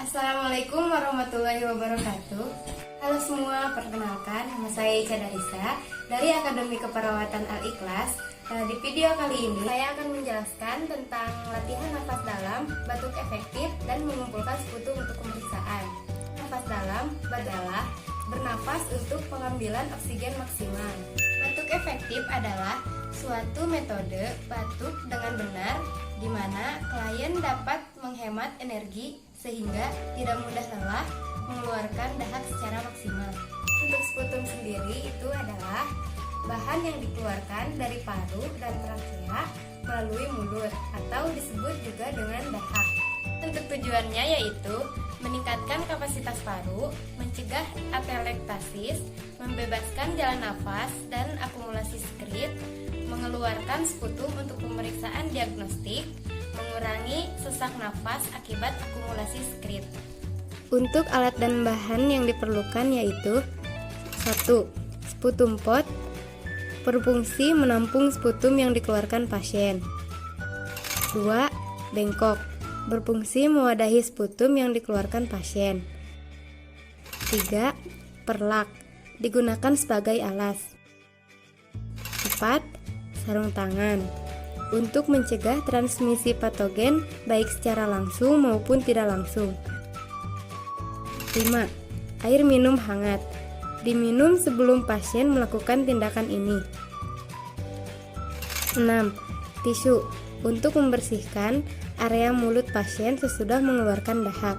Assalamualaikum warahmatullahi wabarakatuh. Halo semua, perkenalkan nama saya Ica Darisa dari Akademi Keperawatan Al-Ikhlas. Di video kali ini saya akan menjelaskan tentang latihan nafas dalam, batuk efektif, dan mengumpulkan sekutu untuk pemeriksaan. Nafas dalam adalah bernafas untuk pengambilan oksigen maksimal. Batuk efektif adalah suatu metode batuk dengan benar di mana klien dapat menghemat energi sehingga tidak mudah lelah mengeluarkan dahak secara maksimal. Untuk sputum sendiri itu adalah bahan yang dikeluarkan dari paru dan trakea melalui mulut atau disebut juga dengan dahak. Untuk tujuannya yaitu meningkatkan kapasitas paru, mencegah atelektasis, membebaskan jalan nafas dan akumulasi sekret, mengeluarkan sputum untuk pemeriksaan diagnostik, mengurangi sesak nafas akibat akumulasi sekret. Untuk alat dan bahan yang diperlukan yaitu 1. Sputum pot berfungsi menampung sputum yang dikeluarkan pasien. 2. Bengkok berfungsi mewadahi sputum yang dikeluarkan pasien. 3. Perlak digunakan sebagai alas. 4. Sarung tangan untuk mencegah transmisi patogen baik secara langsung maupun tidak langsung. 5. Air minum hangat diminum sebelum pasien melakukan tindakan ini. 6. Tisu untuk membersihkan area mulut pasien sesudah mengeluarkan dahak.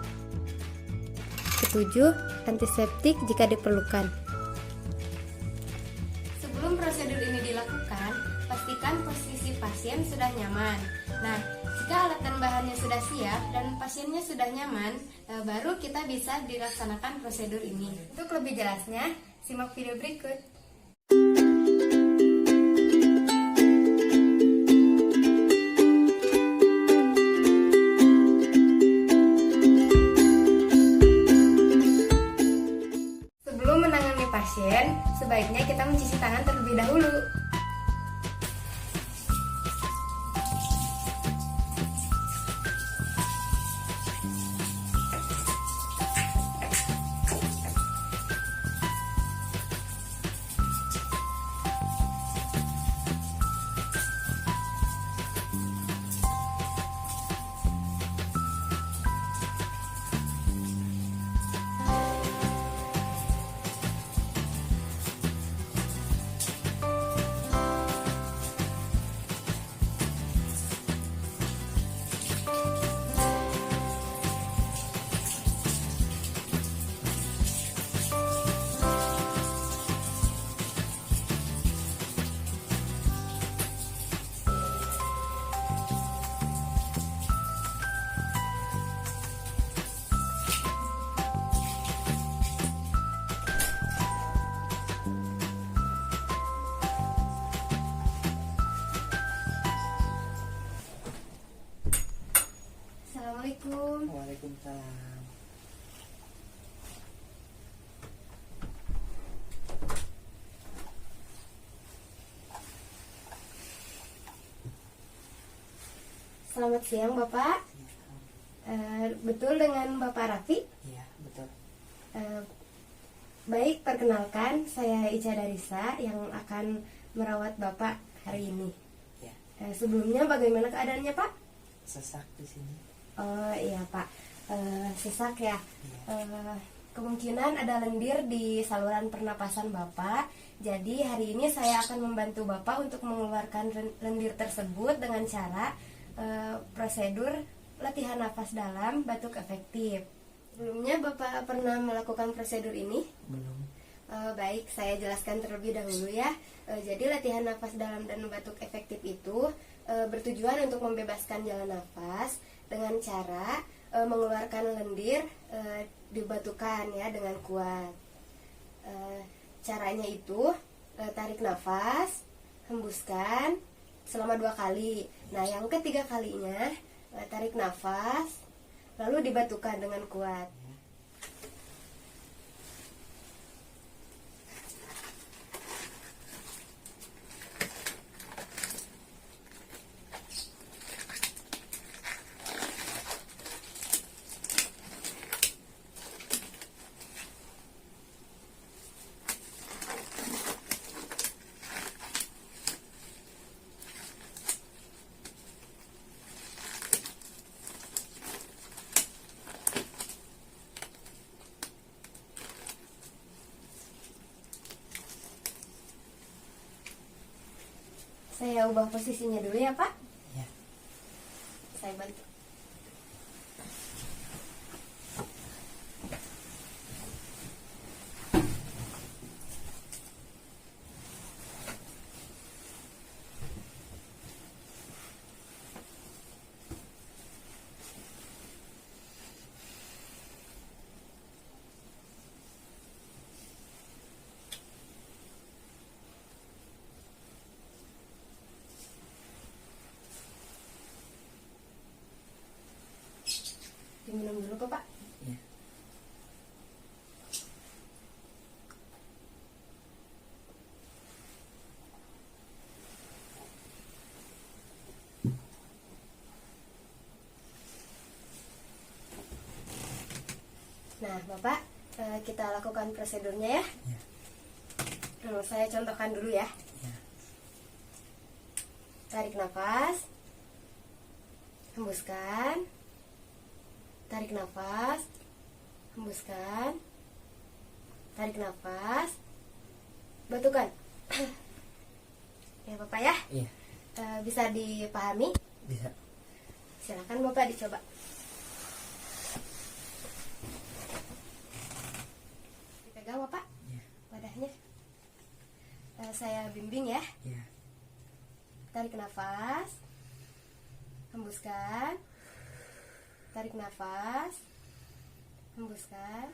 7. Antiseptik jika diperlukan. Sebelum prosedur ini dilakukan, pastikan posisi pasien sudah nyaman. Nah, jika alat dan bahannya sudah siap dan pasiennya sudah nyaman, baru kita bisa dilaksanakan prosedur ini. Untuk lebih jelasnya, simak video berikut. Sebelum menangani pasien, sebaiknya kita mencuci tangan terlebih dahulu. Assalamualaikum. Waalaikumsalam. Selamat siang Bapak. Betul dengan Bapak Raffi? Iya, betul. Baik, perkenalkan saya Ica Darisa yang akan merawat Bapak hari ini. Ya, Sebelumnya bagaimana keadaannya Pak? sesak di sini. Oh iya Pak, sesak ya. Iya. Kemungkinan ada lendir di saluran pernapasan Bapak. Jadi hari ini saya akan membantu Bapak untuk mengeluarkan lendir tersebut dengan cara prosedur latihan nafas dalam batuk efektif. Sebelumnya Bapak pernah melakukan prosedur ini? Belum. Baik, saya jelaskan terlebih dahulu ya. Jadi latihan nafas dalam dan batuk efektif itu bertujuan untuk membebaskan jalan nafas dengan cara mengeluarkan lendir dibatukan ya dengan kuat. Caranya itu tarik nafas, hembuskan selama 2 kali. Nah, yang ketiga kalinya tarik nafas, lalu dibatukan dengan kuat. Saya ubah posisinya dulu ya Pak. Ya. Saya bantu. Diminum dulu kok Pak. Ya. Nah Bapak, kita lakukan prosedurnya ya. Ya. Saya contohkan dulu ya. Ya. Tarik nafas, hembuskan, tarik nafas, hembuskan, tarik nafas, batukan. Ya Bapak ya, Iya. bisa dipahami? Bisa. Silakan Bapak dicoba. Dipegang Bapak Ya. wadahnya. Saya bimbing ya. Ya. Tarik nafas, hembuskan, tarik nafas, hembuskan,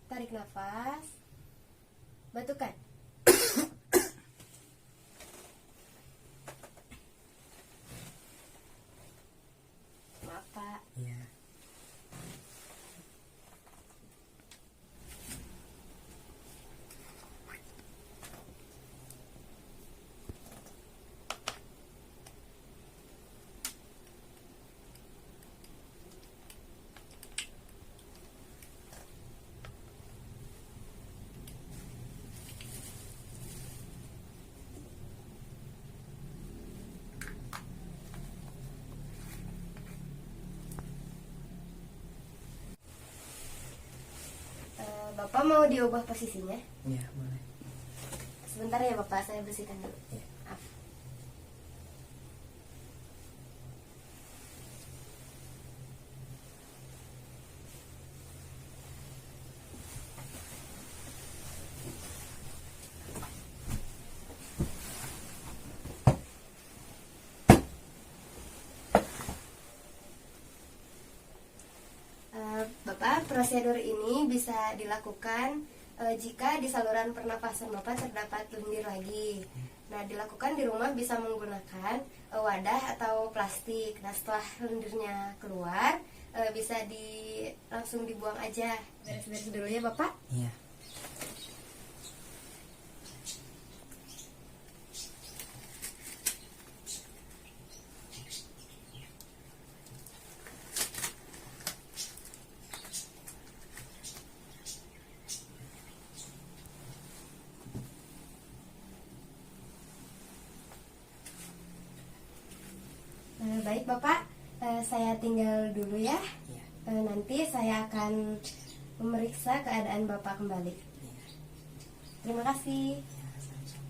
tarik nafas, batukan. Maaf Pak. Ya. Bapak mau diubah posisinya? Ya, boleh. Sebentar ya Bapak, saya bersihkan dulu. Ya. Maaf. Bapak, prosedur ini bisa dilakukan jika di saluran pernafasan Bapak terdapat lendir lagi. Nah, dilakukan di rumah bisa menggunakan wadah atau plastik. Nah, setelah lendirnya keluar, bisa langsung dibuang aja. Beres-beres dulu ya Bapak. Iya. Baik Bapak, saya tinggal dulu ya. Iya. Nanti saya akan memeriksa keadaan Bapak kembali. Iya. Terima kasih. Ya, sama-sama.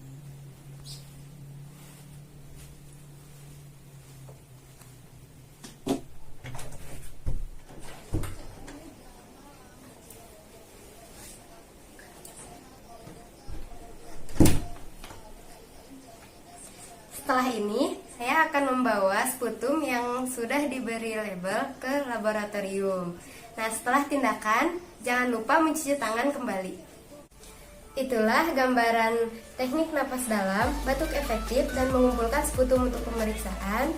Setelah ini, saya akan membawa sputum yang sudah diberi label ke laboratorium. Nah, setelah tindakan, jangan lupa mencuci tangan kembali. Itulah gambaran teknik napas dalam, batuk efektif, dan mengumpulkan sputum untuk pemeriksaan.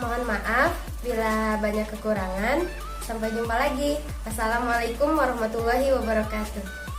Mohon maaf bila banyak kekurangan. Sampai jumpa lagi. Assalamualaikum warahmatullahi wabarakatuh.